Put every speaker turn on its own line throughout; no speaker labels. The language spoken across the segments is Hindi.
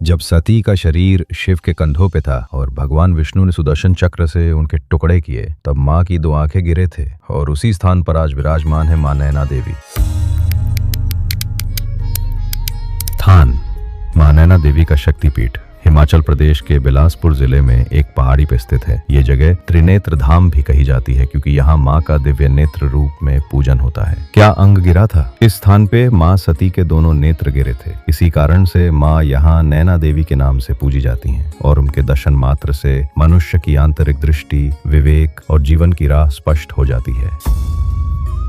जब सती का शरीर शिव के कंधों पे था और भगवान विष्णु ने सुदर्शन चक्र से उनके टुकड़े किए, तब माँ की 2 आंखें गिरे थे और उसी स्थान पर आज विराजमान है माँ नैना देवी। स्थान माँ नैना देवी का शक्तिपीठ हिमाचल प्रदेश के बिलासपुर जिले में एक पहाड़ी पर स्थित है। ये जगह त्रिनेत्र धाम भी कही जाती है क्योंकि यहाँ माँ का दिव्य नेत्र रूप में पूजन होता है। क्या अंग गिरा था? इस स्थान पे माँ सती के दोनों नेत्र गिरे थे। इसी कारण से माँ यहाँ नैना देवी के नाम से पूजी जाती हैं और उनके दर्शन मात्र से मनुष्य की आंतरिक दृष्टि, विवेक और जीवन की राह स्पष्ट हो जाती है।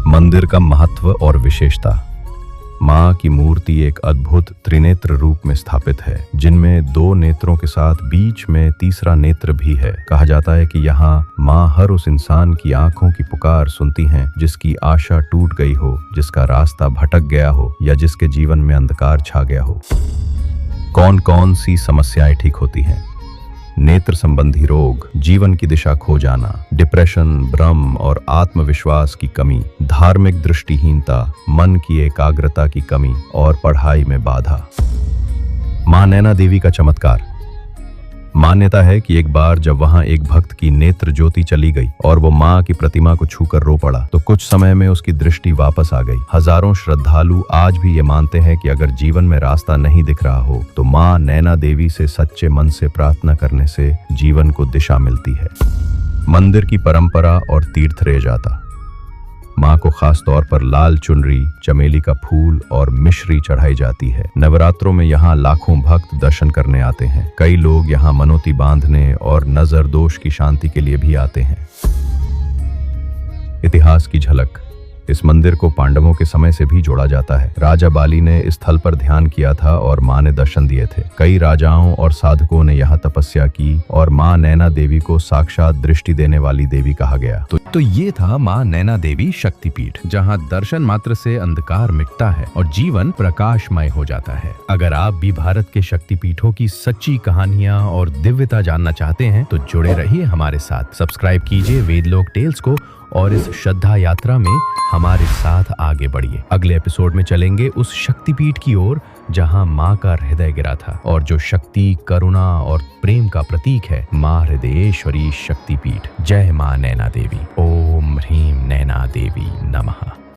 मंदिर का महत्व और विशेषता। माँ की मूर्ति एक अद्भुत त्रिनेत्र रूप में स्थापित है, जिनमें 2 नेत्रों के साथ बीच में तीसरा नेत्र भी है। कहा जाता है कि यहाँ माँ हर उस इंसान की आंखों की पुकार सुनती हैं जिसकी आशा टूट गई हो, जिसका रास्ता भटक गया हो या जिसके जीवन में अंधकार छा गया हो। कौन कौन सी समस्याएं ठीक होती हैं? नेत्र संबंधी रोग, जीवन की दिशा खो जाना, डिप्रेशन, भ्रम और आत्मविश्वास की कमी, धार्मिक दृष्टिहीनता, मन की एकाग्रता की कमी और पढ़ाई में बाधा। माँ नैना देवी का चमत्कार। मान्यता है कि एक बार जब वहां एक भक्त की नेत्र ज्योति चली गई और वो माँ की प्रतिमा को छूकर रो पड़ा, तो कुछ समय में उसकी दृष्टि वापस आ गई। हजारों श्रद्धालु आज भी ये मानते हैं कि अगर जीवन में रास्ता नहीं दिख रहा हो तो माँ नैना देवी से सच्चे मन से प्रार्थना करने से जीवन को दिशा मिलती है। मंदिर की परंपरा और तीर्थ रेजाता। माँ को खास तौर पर लाल चुनरी, चमेली का फूल और मिश्री चढ़ाई जाती है। नवरात्रों में यहाँ लाखों भक्त दर्शन करने आते हैं। कई लोग यहाँ मनोती बांधने और नजर दोष की शांति के लिए भी आते हैं। इतिहास की झलक। इस मंदिर को पांडवों के समय से भी जोड़ा जाता है। राजा बाली ने इस स्थल पर ध्यान किया था और माँ ने दर्शन दिए थे। कई राजाओं और साधकों ने यहाँ तपस्या की और माँ नैना देवी को साक्षात दृष्टि देने वाली देवी कहा गया। तो ये था माँ नैना देवी शक्तिपीठ, जहाँ दर्शन मात्र से अंधकार मिटता है और जीवन प्रकाशमय हो जाता है। अगर आप भी भारत के शक्तिपीठों की सच्ची कहानियाँ और दिव्यता जानना चाहते हैं तो जुड़े रहिए हमारे साथ। सब्सक्राइब कीजिए वेदलोक टेल्स को और इस श्रद्धा यात्रा में हमारे साथ आगे बढ़िए। अगले एपिसोड में चलेंगे उस शक्तिपीठ की ओर जहां माँ का हृदय गिरा था और जो शक्ति, करुणा और प्रेम का प्रतीक है, माँ हृदयेश्वरी शक्तिपीठ। जय माँ नैना देवी। ओम ह्रीम नैना देवी नमः।